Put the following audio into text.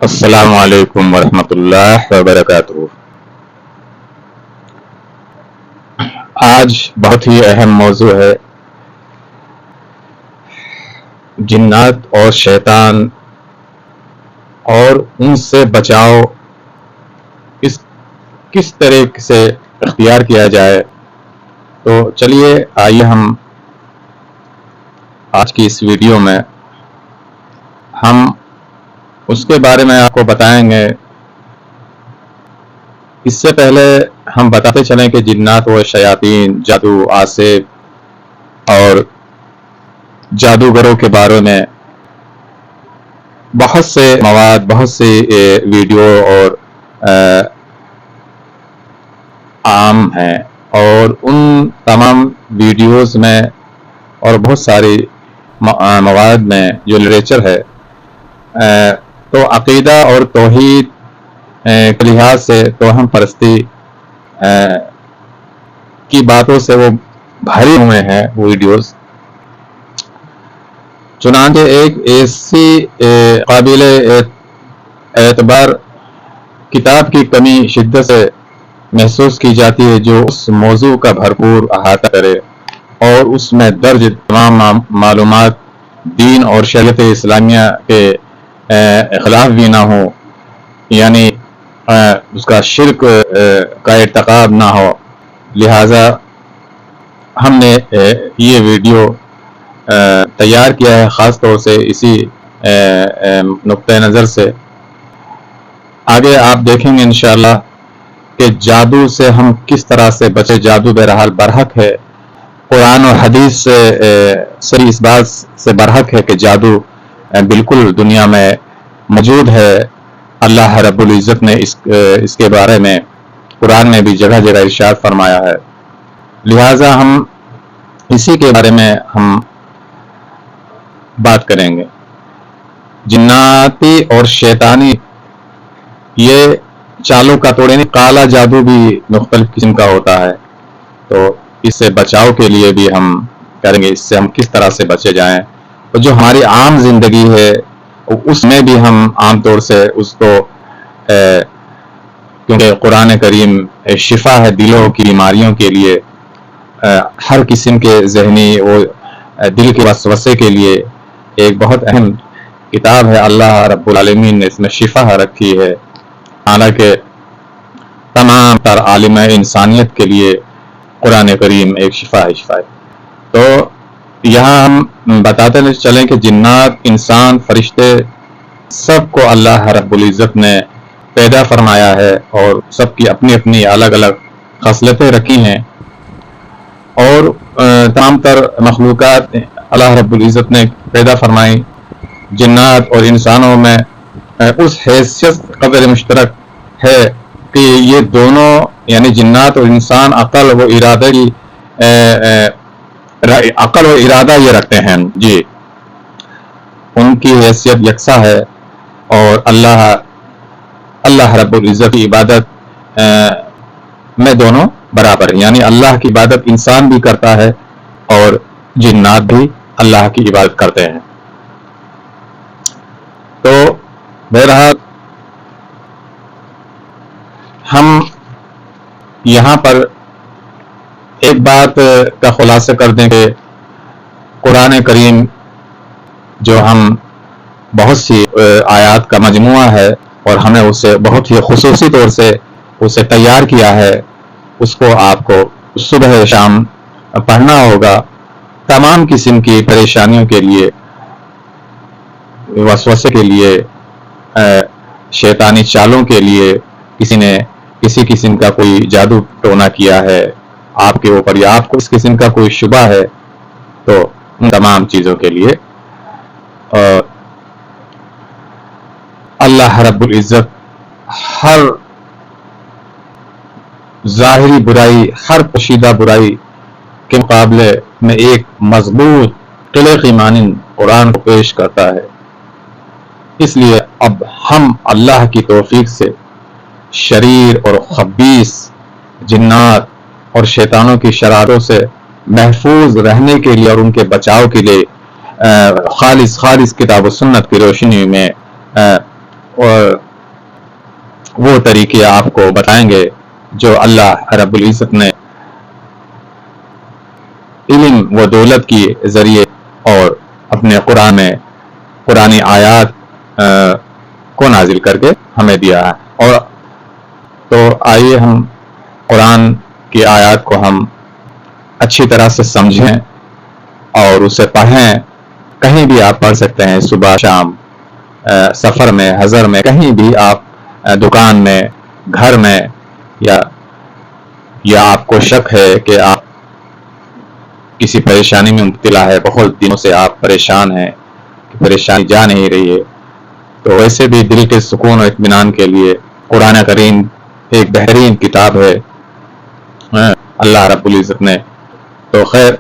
السلام علیکم ورحمۃ اللہ وبرکاتہ۔ آج بہت ہی اہم موضوع ہے، جنات اور شیطان اور ان سے بچاؤ کس طرح سے اختیار کیا جائے۔ تو چلیے آئیے ہم آج کی اس ویڈیو میں ہم اس کے بارے میں آپ کو بتائیں گے۔ اس سے پہلے ہم بتاتے چلیں کہ جنات و شیاطین، جادو، عاصف اور جادوگروں کے بارے میں بہت سے مواد، بہت سے ویڈیو اور عام ہیں، اور ان تمام ویڈیوز میں اور بہت ساری مواد میں جو لٹریچر ہے، تو عقیدہ اور توحید کے لحاظ سے توہم پرستی کی باتوں سے وہ بھرے ہوئے ہیں ویڈیوز۔ چنانچہ ایک ایسی قابل اعتبار کتاب کی کمی شدت سے محسوس کی جاتی ہے جو اس موضوع کا بھرپور احاطہ کرے اور اس میں درج تمام معلومات دین اور شریعت اسلامیہ کے خلاف بھی نہ ہو، یعنی اس کا شرک کا ارتکاب نہ ہو۔ لہذا ہم نے یہ ویڈیو تیار کیا ہے خاص طور سے اسی نقطۂ نظر سے۔ آگے آپ دیکھیں گے انشاءاللہ کہ جادو سے ہم کس طرح سے بچے۔ جادو بہرحال برحق ہے، قرآن و حدیث سے صحیح اس بات سے برحق ہے کہ جادو بالکل دنیا میں موجود ہے۔ اللہ رب العزت نے اس کے بارے میں قرآن میں بھی جگہ جگہ ارشاد فرمایا ہے۔ لہٰذا ہم اسی کے بارے میں ہم بات کریں گے۔ جناتی اور شیطانی یہ چالوں کا توڑے نہیں، کالا جادو بھی مختلف قسم کا ہوتا ہے، تو اس سے بچاؤ کے لیے بھی ہم کریں گے، اس سے ہم کس طرح سے بچے جائیں۔ اور جو ہماری عام زندگی ہے اس میں بھی ہم عام طور سے اس کو کیونکہ قرآن کریم شفا ہے دلوں کی بیماریوں کے لیے، ہر قسم کے ذہنی و دل کے وسوسے کے لیے ایک بہت اہم کتاب ہے۔ اللہ رب العالمین نے اس میں شفا رکھی ہے، حالانکہ تمام تر عالم انسانیت کے لیے قرآن کریم ایک شفا ہے۔ تو یہاں ہم بتاتے چلیں کہ جنات، انسان، فرشتے سب کو اللہ رب العزت نے پیدا فرمایا ہے اور سب کی اپنی اپنی الگ الگ خصلتیں رکھی ہیں، اور تمام تر مخلوقات اللہ رب العزت نے پیدا فرمائی۔ جنات اور انسانوں میں اس حیثیت قدر مشترک ہے کہ یہ دونوں یعنی جنات اور انسان عقل و ارادہ یہ رکھتے ہیں، جی ان کی حیثیت یکساں ہے، اور اللہ رب العزت کی عبادت میں دونوں برابر ہیں، یعنی اللہ کی عبادت انسان بھی کرتا ہے اور جنات بھی اللہ کی عبادت کرتے ہیں۔ تو بہرحال ہم یہاں پر ایک بات کا خلاصہ کر دیں کہ قرآن کریم جو ہم بہت سی آیات کا مجموعہ ہے اور ہمیں اسے بہت ہی خصوصی طور سے اسے تیار کیا ہے، اس کو آپ کو صبح شام پڑھنا ہوگا۔ تمام قسم کی پریشانیوں کے لیے، وسوسے کے لیے، شیطانی چالوں کے لیے، کسی نے کسی قسم کا کوئی جادو ٹونا کیا ہے آپ کے اوپر یا آپ کو اس قسم کا کوئی شبہ ہے، تو ان تمام چیزوں کے لیے اللہ رب العزت ہر ظاہری برائی، ہر پوشیدہ برائی کے مقابلے میں ایک مضبوط قلعے کی مانند قرآن کو پیش کرتا ہے۔ اس لیے اب ہم اللہ کی توفیق سے شریر اور خبیث جنات اور شیطانوں کی شرارتوں سے محفوظ رہنے کے لیے اور ان کے بچاؤ کے لیے خالص کتاب و سنت کی روشنی میں اور وہ طریقے آپ کو بتائیں گے جو اللہ رب العزت نے علم و دولت کی ذریعے اور اپنے قرآن میں قرآنی آیات کو نازل کر کے ہمیں دیا ہے. اور تو آئیے ہم قرآن کی آیات کو ہم اچھی طرح سے سمجھیں اور اسے پڑھیں. کہیں بھی آپ پڑھ سکتے ہیں، صبح شام، سفر میں، حضر میں، کہیں بھی آپ، دکان میں، گھر میں، یا آپ کو شک ہے کہ آپ کسی پریشانی میں مبتلا ہے، بہت دنوں سے آپ پریشان ہیں، پریشانی جا نہیں رہی ہے، تو ویسے بھی دل کے سکون اور اطمینان کے لیے قرآن کریم ایک بہترین کتاب ہے اللہ رب العزت نے. تو خیر